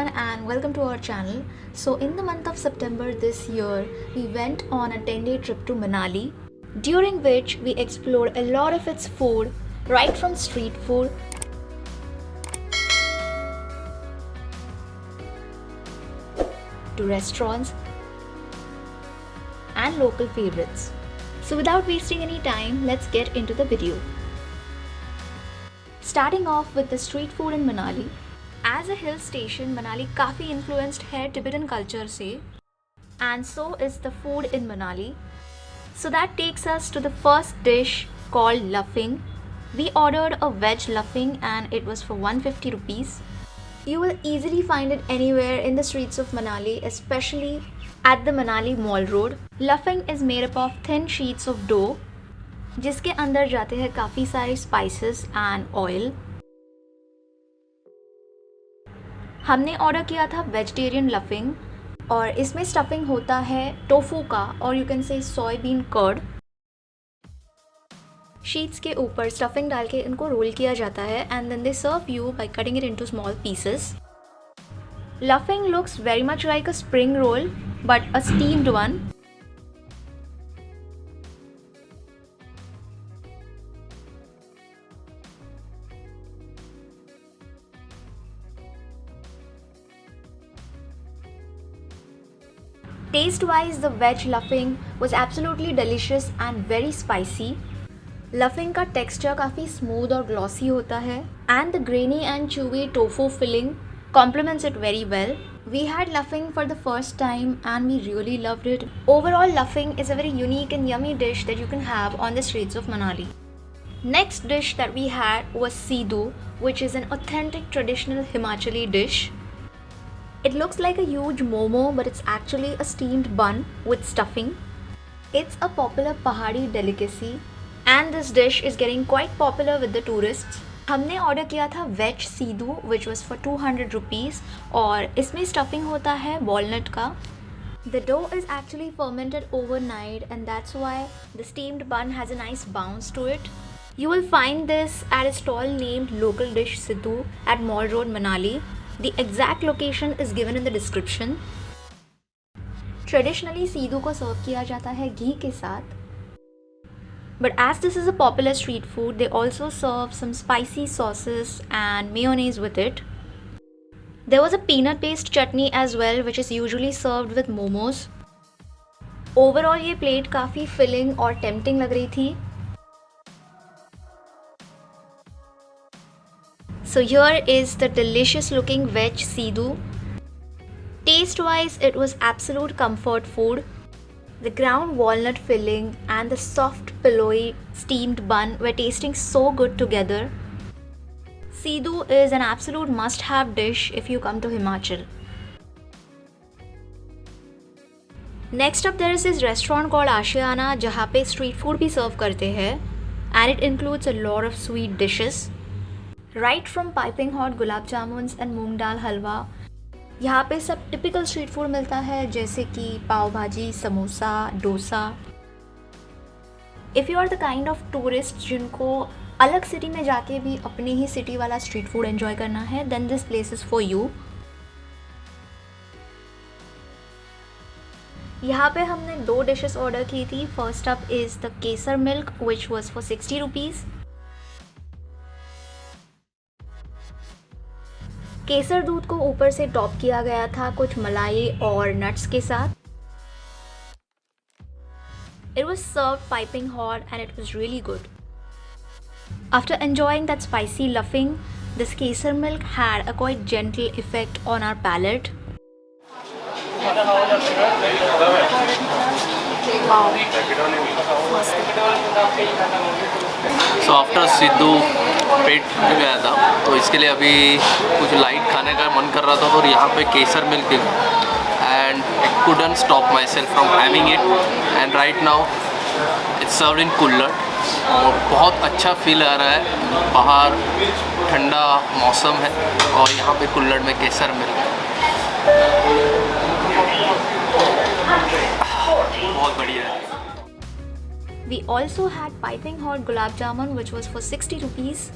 everyone and welcome to our channel. So in the month of September this year, we went on a 10-day trip to Manali, during which we explored a lot of its food, right from street food to restaurants and local favorites. So without wasting any time, let's get into the video. Starting off with the street food in Manali. As a hill station, Manali काफ़ी influenced है Tibetan culture से, and so is the food in Manali. So that takes us to the first dish called luffing. We ordered a veg luffing and it was for 150 rupees. You will easily find it anywhere in the streets of Manali, especially at the Manali Mall Road. Luffing is made up of thin sheets of dough, जिसके अंदर जाते हैं काफ़ी सारे spices and oil. हमने order किया था vegetarian laughing और इसमें स्टफिंग होता है टोफू का और you can say soybean curd. Sheets के ऊपर स्टफिंग डाल के इनको रोल किया जाता है and then they serve you by cutting it into small pieces. Laphing looks very much like a spring roll but a steamed one. Taste-wise, the veg luffing was absolutely delicious and very spicy. Luffing का texture काफ़ी smooth और glossy होता है and the grainy and chewy tofu filling complements it very well. We had luffing for the first time and we really loved it. Overall, luffing is a very unique and yummy dish that you can have on the streets of Manali. Next dish that we had was Siddu, which is an authentic traditional Himachali dish. It looks like a huge momo, but it's actually a steamed bun with stuffing. It's a popular Pahari delicacy and this dish is getting quite popular with the tourists. हमने order किया था veg CITU which was for 200 rupees और इसमें stuffing होता है walnut का. The dough is actually fermented overnight and that's why the steamed bun has a nice bounce to it. You will find this at a stall named Local Dish Siddu at Mall Road, Manali. The exact location is given in the description. Traditionally, CITU को सर्व किया जाता है घी के साथ. But as this is a popular street food, they also serve some spicy sauces and mayonnaise with it. There was a peanut paste chutney as well, which is usually served with momos. Overall, ये plate काफ़ी filling और tempting लग रही थी. So here is the delicious looking veg Siddu. Taste wise, it was absolute comfort food. The ground walnut filling and the soft pillowy steamed bun were tasting so good together. Siddu is an absolute must have dish if you come to Himachal. Next up there is this restaurant called Ashiana जहाँ पे street food भी serve करते हैं and it includes a lot of sweet dishes. Right from piping hot gulab jamuns and मूंग दाल हलवा, यहाँ पे सब typical street food मिलता है जैसे कि pav bhaji, samosa, dosa. If you are the kind of tourist जिनको अलग सिटी में जाके भी अपनी ही सिटी वाला स्ट्रीट फूड एंजॉय करना है, then this place is for you. यहाँ पे हमने 2 डिशेस ऑर्डर की थी. First up is the kesar milk which was for 60 rupees. केसर दूध को ऊपर से टॉप किया गया था कुछ मलाई और नट्स के साथ. It was served piping hot and it was really good. After enjoying that spicy luffing, this kesar milk had a quite gentle effect on our palate. Wow. So after Siddu पेट फट गया था तो इसके लिए अभी कुछ लाइट खाने का मन कर रहा था और यहाँ पे केसर मिल्क दिखा and I couldn't stop myself from having it and right now it's served in kulhad और बहुत अच्छा फील आ रहा है. बाहर ठंडा मौसम है और यहाँ पे कुल्लड़ में केसर मिल्क बहुत बढ़िया है. We also had piping hot gulab jamun which was for 60 rupees.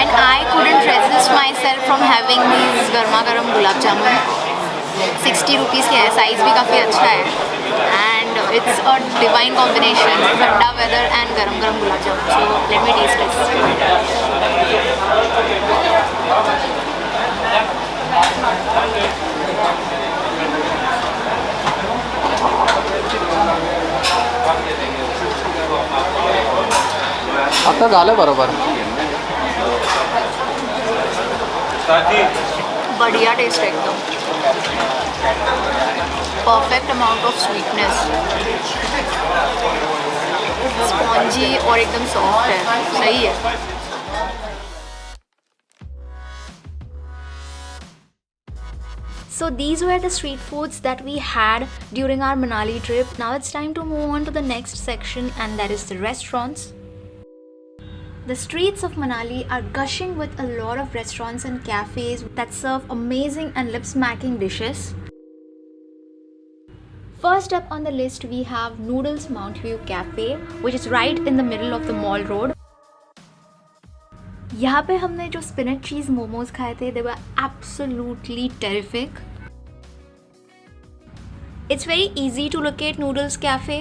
and I couldn't resist myself from having these garma garam gulab jamun. 60 rupees के है, साइज़ भी काफ़ी अच्छा है and it's a divine combination, ठंडा weather and गरम गरम gulab jamun. So let me taste this. आता झालं बरोबर. बढ़िया टेस्ट है एकदम. Perfect amount of sweetness. Spongy और एकदम soft है. सही है. So these were the street foods that we had during our Manali trip. Now it's time to move on to the next section, and that is the restaurants. The streets of Manali are gushing with a lot of restaurants and cafes that serve amazing and lip-smacking dishes. First up on the list we have Noodles Mount View Cafe, which is right in the middle of the mall road. यहाँ पे हमने जो spinach cheese momos खाए थे, they were absolutely terrific. It's very easy to locate Noodles Cafe.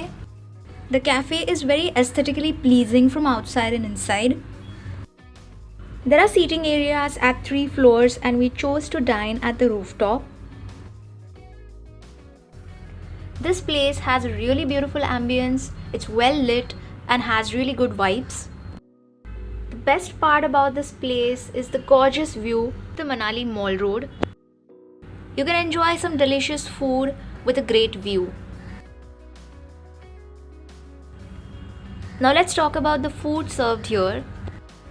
The cafe is very aesthetically pleasing from outside and inside. There are seating areas at 3 floors and we chose to dine at the rooftop. This place has a really beautiful ambience, it's well lit and has really good vibes. The best part about this place is the gorgeous view of the Manali Mall Road. You can enjoy some delicious food with a great view. Now let's talk about the food served here.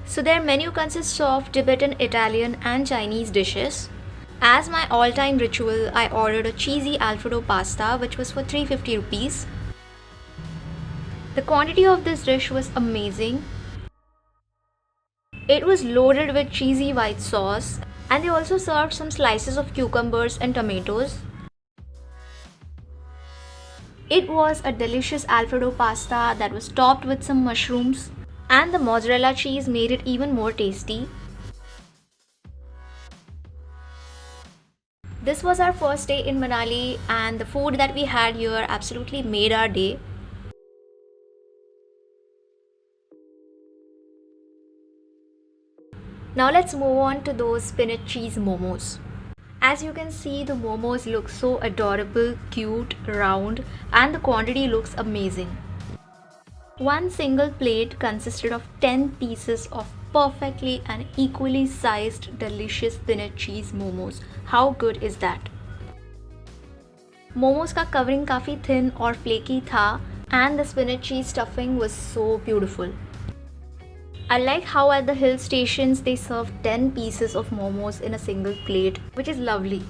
So their menu consists of Tibetan, Italian and Chinese dishes. As my all-time ritual, I ordered a cheesy Alfredo pasta which was for 350 rupees. The quantity of this dish was amazing. It was loaded with cheesy white sauce and they also served some slices of cucumbers and tomatoes. It was a delicious Alfredo pasta that was topped with some mushrooms, and the mozzarella cheese made it even more tasty. This was our first day in Manali and the food that we had here absolutely made our day. Now let's move on to those spinach cheese momos. As you can see, the momos look so adorable, cute, round, and the quantity looks amazing. One single plate consisted of 10 pieces of perfectly and equally sized delicious spinach cheese momos. How good is that? Momos का covering काफ़ी thin और flaky था and the spinach cheese stuffing was so beautiful. I like how at the hill stations they serve 10 pieces of momos in a single plate, which is lovely.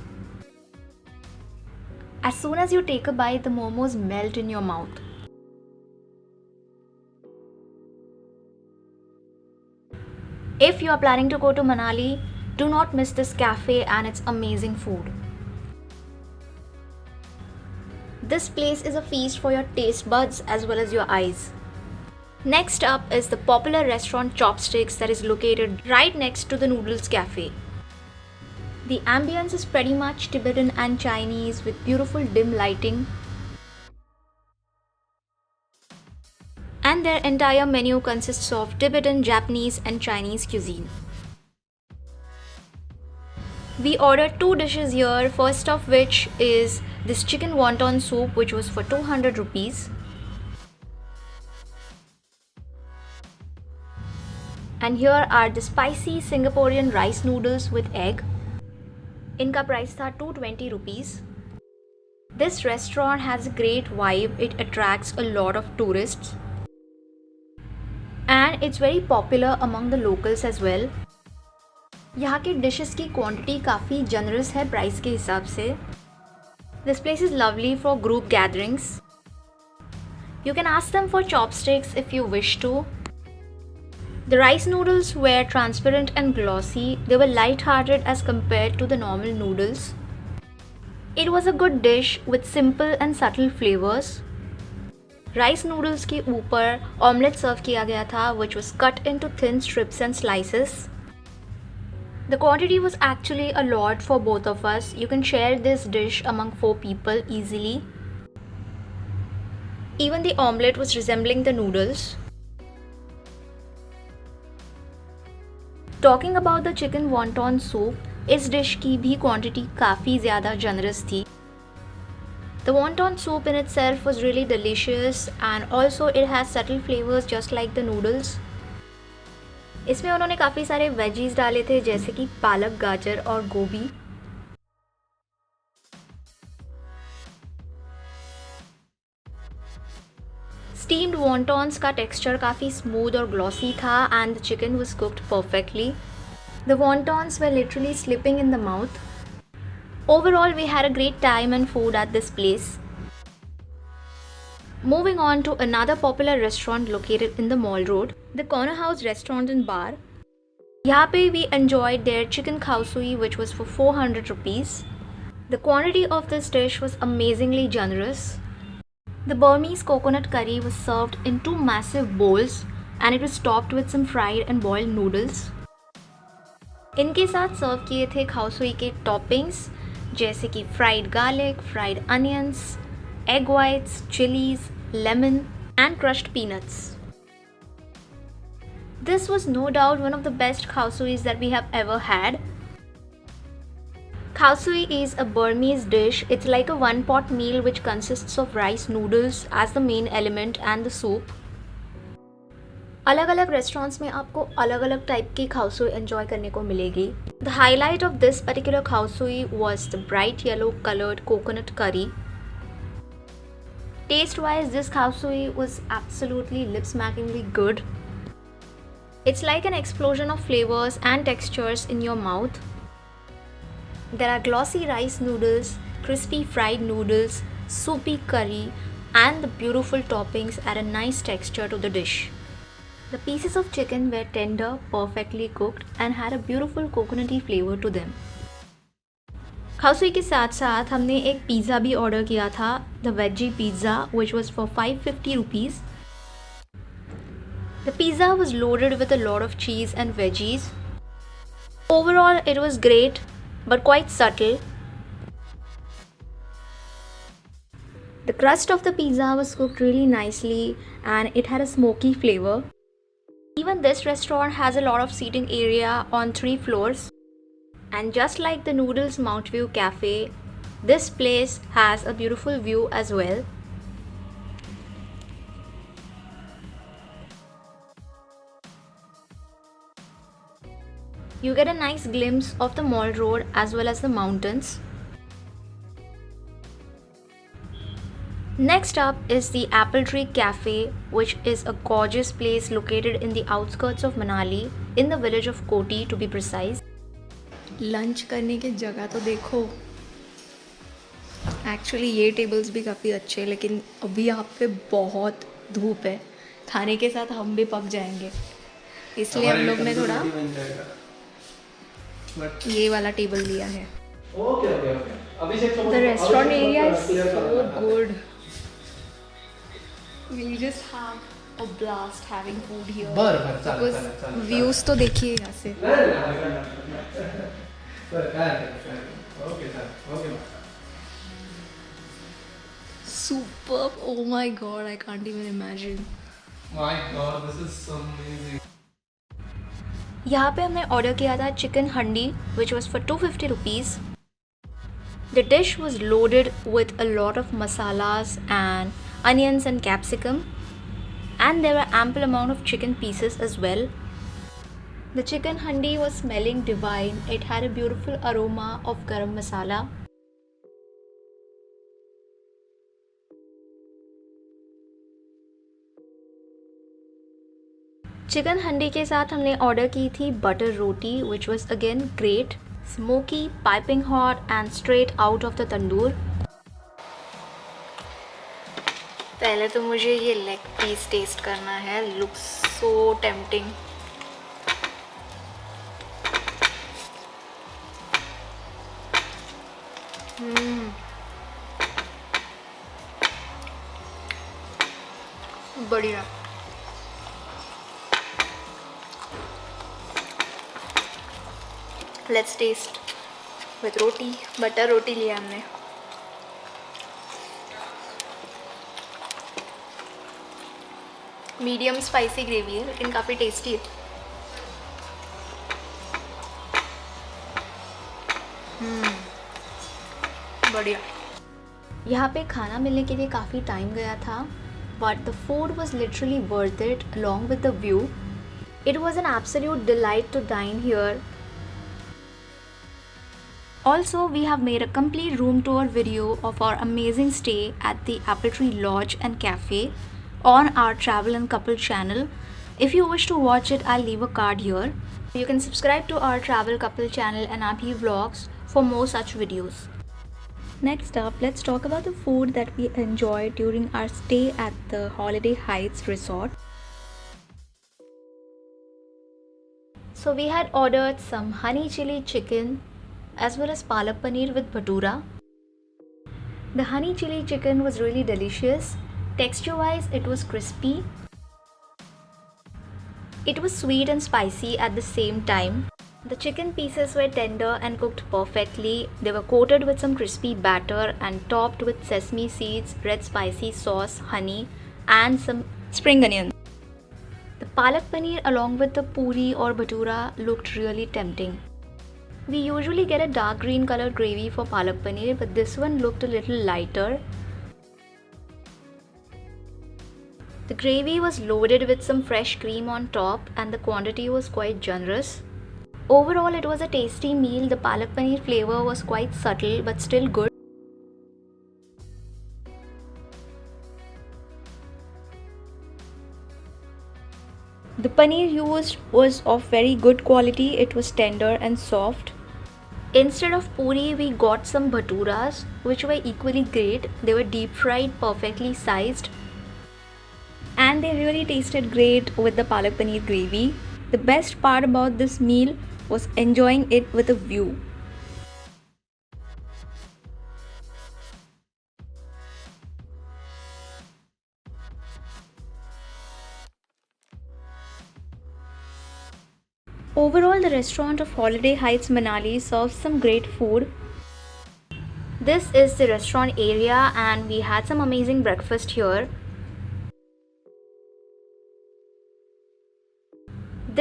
As soon as you take a bite, the momos melt in your mouth. If you are planning to go to Manali, do not miss this cafe and its amazing food. This place is a feast for your taste buds as well as your eyes. Next up is the popular restaurant Chopsticks that is located right next to the Noodles Cafe. The ambience is pretty much Tibetan and Chinese with beautiful dim lighting. And their entire menu consists of Tibetan, Japanese and Chinese cuisine. We ordered 2 dishes here, first of which is this chicken wonton soup which was for 200 rupees. And here are the spicy Singaporean rice noodles with egg. इनका price था 220 rupees. This restaurant has a great vibe, it attracts a lot of tourists. And it's very popular among the locals as well. यहाँ के dishes की quantity काफ़ी generous है price के हिसाब से. This place is lovely for group gatherings. You can ask them for chopsticks if you wish to. The rice noodles were transparent and glossy. They were light-hearted as compared to the normal noodles. It was a good dish with simple and subtle flavors. Rice noodles के ऊपर omelette serve किया गया था, which was cut into thin strips and slices. The quantity was actually a lot for both of us. You can share this dish among 4 people easily. Even the omelette was resembling the noodles. Talking about the chicken wonton soup, इस dish की भी quantity काफ़ी ज़्यादा generous थी. The wonton soup in itself was really delicious and also it has subtle flavors just like the noodles. इसमें उन्होंने काफ़ी सारे वेजीज डाले थे जैसे कि पालक, गाजर और गोभी. Steamed wontons का टेक्सचर काफ़ी स्मूथ और ग्लॉसी था and the chicken was cooked perfectly. The wontons were literally slipping in the mouth. Overall, we had a great time and food at this place. Moving on to another popular restaurant located in the Mall Road, the Corner House Restaurant and Bar. यहाँ पे we enjoyed their chicken khao sui which was for 400 rupees. The quantity of this dish was amazingly generous. The Burmese coconut curry was served in 2 massive bowls and it was topped with some fried and boiled noodles. इनके साथ सर्व किए थे खाओ सुई के toppings जैसे कि fried garlic, fried onions, egg whites, chilies, lemon and crushed peanuts. This was no doubt one of the best khao suis that we have ever had. Khao sui is a Burmese dish. It's like a one-pot meal which consists of rice noodles as the main element and the soup. अलग अलग restaurants में आपको अलग अलग type की खाओ सुई enjoy करने को मिलेगी. The highlight of this particular khao suey was the bright yellow coloured coconut curry. Taste wise this khao suey was absolutely lip smackingly good. It's like an explosion of flavors and textures in your mouth. There are glossy rice noodles, crispy fried noodles, soupy curry, and the beautiful toppings add a nice texture to the dish. The pieces of chicken were tender, perfectly cooked, and had a beautiful coconutty flavor to them. खाओ सुई के साथ साथ हमने एक pizza भी order किया था, the veggie pizza, which was for 550 rupees. The pizza was loaded with a lot of cheese and veggies. Overall, it was great, but quite subtle. The crust of the pizza was cooked really nicely and it had a smoky flavor. Even this restaurant has a lot of seating area on 3 floors. And just like the Noodles Mount View Cafe, this place has a beautiful view as well. You get a nice glimpse of the Mall Road as well as the mountains. Next up is the Apple Tree Cafe, which is a gorgeous place located in the outskirts of Manali, in the village of Koti to be precise. Lunch करने की जगह तो देखो. Actually ये tables भी काफ़ी अच्छे हैं लेकिन अभी यहाँ पे बहुत धूप है. खाने के साथ हम भी पक जाएंगे इसलिए हम लोग ने थोड़ा ये वाला टेबल लिया है. The restaurant area is so good. We'll just have a blast having food here. Because views तो देखिए यहाँ से. Superb! Oh my god, I can't even imagine. My god, this is so amazing. यहाँ पे हमने order किया था chicken handi which was for 250 rupees. The dish was loaded with a lot of masalas and onions and capsicum, and there were ample amount of chicken pieces as well. The chicken handi was smelling divine. It had a beautiful aroma of garam masala. Chicken हंडी के साथ हमने order की थी butter roti which was again great, smoky, piping hot and straight out of the tandoor. पहले तो मुझे ये leg piece test करना है. Looks so tempting. बढ़िया. Let's taste with roti. Butter roti लिया हमने. मीडियम स्पाइसी ग्रेवी है लेकिन काफ़ी टेस्टी है. बढ़िया. यहाँ पे खाना मिलने के लिए काफ़ी टाइम गया था, but the food was literally worth it along with the view. It was an absolute delight to dine here. Also, we have made a complete room tour video of our amazing stay at the Apple Tree Lodge and Cafe on our Travel and Couple channel. If you wish to watch it, I'll leave a card here. You can subscribe to our Travel Couple channel and RP Vlogs for more such videos. Next up, let's talk about the food that we enjoyed during our stay at the Holiday Heights Resort. So we had ordered some honey chili chicken as well as palak paneer with bhatura. The honey chili chicken was really delicious. Texture wise, it was crispy. It was sweet and spicy at the same time. The chicken pieces were tender and cooked perfectly. They were coated with some crispy batter and topped with sesame seeds, red spicy sauce, honey and some spring onions. The palak paneer along with the puri or bhatura looked really tempting. We usually get a dark green colored gravy for palak paneer, but this one looked a little lighter. The gravy was loaded with some fresh cream on top and the quantity was quite generous. Overall, it was a tasty meal. The palak paneer flavor was quite subtle but still good. The paneer used was of very good quality. It was tender and soft. Instead of puri, we got some bhaturas, which were equally great. They were deep fried, perfectly sized, and they really tasted great with the palak paneer gravy. The best part about this meal was enjoying it with a view. Overall, the restaurant of Holiday Heights Manali serves some great food. This is the restaurant area and we had some amazing breakfast here.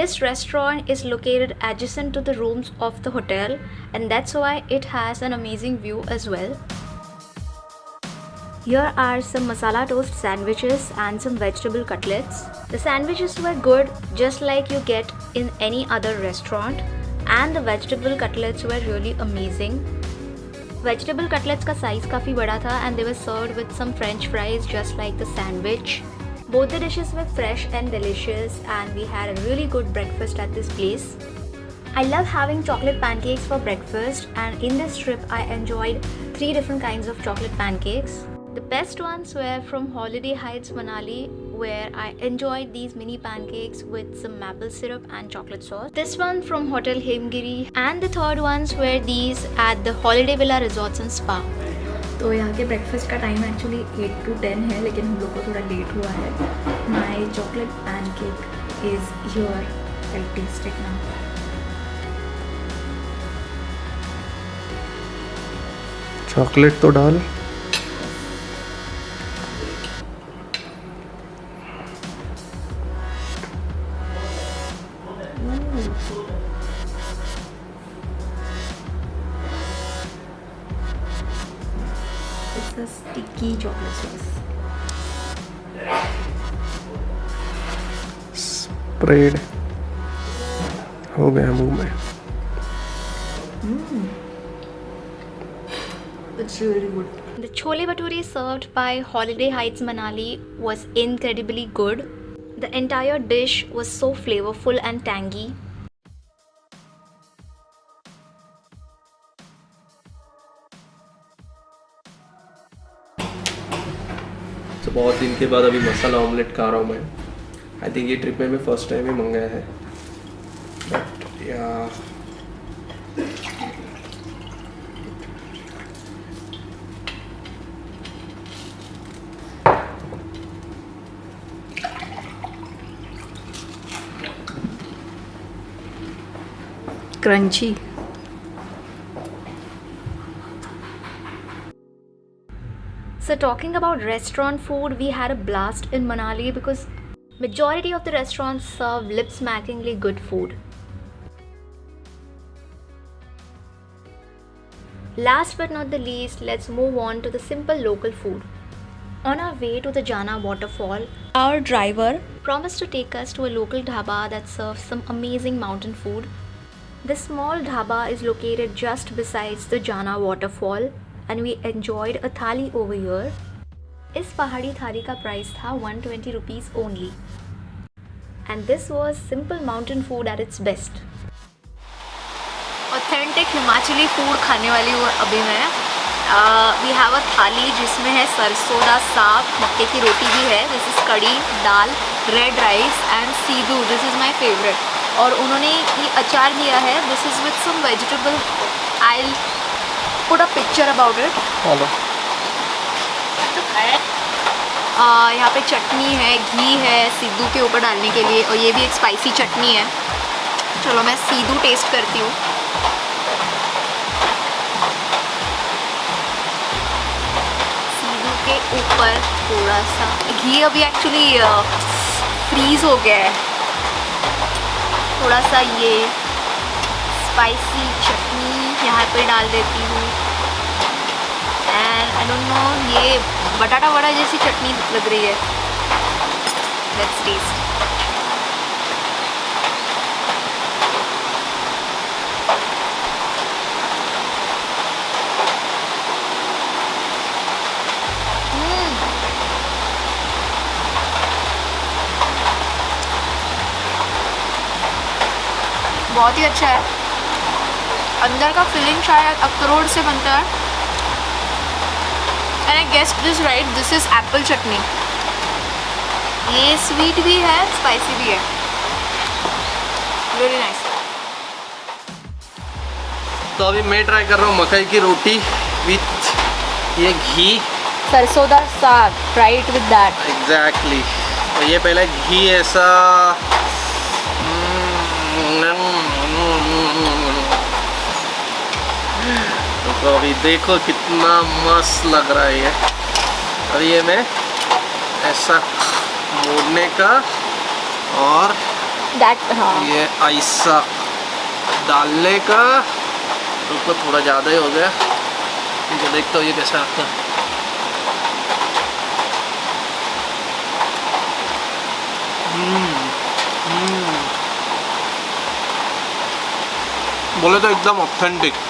This restaurant is located adjacent to the rooms of the hotel and that's why it has an amazing view as well. Here are some masala toast sandwiches and some vegetable cutlets. The sandwiches were good, just like you get in any other restaurant, and the vegetable cutlets were really amazing. Vegetable cutlets का size काफ़ी बड़ा था and they were served with some French fries just like the sandwich. Both the dishes were fresh and delicious and we had a really good breakfast at this place. I love having chocolate pancakes for breakfast and in this trip I enjoyed 3 different kinds of chocolate pancakes. The best ones were from Holiday Heights Manali where I enjoyed these mini pancakes with some maple syrup and chocolate sauce. This one from Hotel Himgiri and the third ones were these at the Holiday Villa Resorts and Spa. तो यहाँ के breakfast का time actually 8 to 10 है लेकिन हम लोग को थोड़ा लेट हुआ है. My chocolate pancake is here. I'll taste it now. Chocolate तो डाल. It's a sticky chocolate sauce. Spread हो गया मुंह में. It's really good. The chole bhature served by Holiday Heights Manali was incredibly good. The entire dish was so flavorful and tangy. तो बहुत दिन के बाद अभी मसाला ऑमलेट खा रहा हूँ मैं. आई थिंक ये ट्रिप में मैं फर्स्ट टाइम ही मंगाया है. बट या Crunchy. So talking about restaurant food, we had a blast in Manali because majority of the restaurants serve lip-smackingly good food. Last but not the least, let's move on to the simple local food. On our way to the Jana waterfall, our driver promised to take us to a local dhaba that serves some amazing mountain food. This small dhaba is located just besides the Jana waterfall and we enjoyed a thali over here. इस पहाड़ी थाली का price था 120 rupees only. And this was simple mountain food at its best. Authentic Himachali food खाने वाली हूँ अभी मैं. वी हैव अ थाली जिसमें है सरसों दा साग, मक्के की रोटी भी है. This is kadhi, dal, red rice and siddu. This is my favourite. और उन्होंने ये अचार दिया है. This is with some vegetable. I will put a picture about it. यहाँ पे चटनी है, घी है सीदू के ऊपर डालने के लिए और ये भी एक स्पाइसी चटनी है. चलो मैं सीदू टेस्ट करती हूँ. सीदू के ऊपर थोड़ा सा घी अभी एक्चुअली फ्रीज हो गया है. थोड़ा सा ये स्पाइसी चटनी यहाँ पे डाल देती हूँ. एंड आई डोंट नो, ये बटाटा वड़ा जैसी चटनी लग रही है. Let's taste. बहुत ही अच्छा है. अंदर का फिलिंग शायद अखरोट से बनता है. And I guessed this right, this is apple chutney. ये स्वीट भी है, स्पाइसी भी है. Very nice. तो अभी मैं ट्राई कर रहा हूँ मकई की रोटी विथ ये घी. सरसों दा साग, फ्राइड विद दैट. एग्जैक्टली. तो ये पहले घी ऐसा तो अभी देखो कितना मस्त लग रहा है ये. अभी ये मैं ऐसा मोड़ने का और ये ऐसा डालने का. रुको, थोड़ा ज़्यादा ही हो गया. मुझे देखता हूँ ये कैसा आता है. बोले तो एकदम authentic.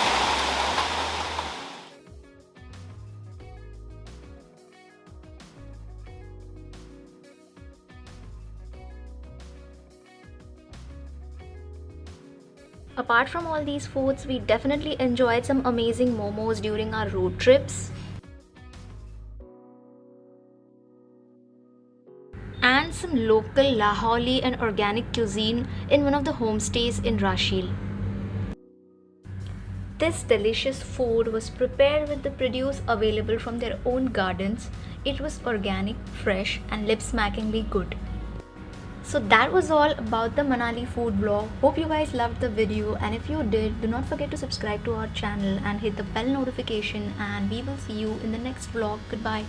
Apart from all these foods, we definitely enjoyed some amazing momos during our road trips. And some local Lahori and organic cuisine in one of the homestays in Rashil. This delicious food was prepared with the produce available from their own gardens. It was organic, fresh and lip-smackingly good. So that was all about the Manali food vlog. Hope you guys loved the video, and if you did, do not forget to subscribe to our channel and hit the bell notification, and we will see you in the next vlog. Goodbye.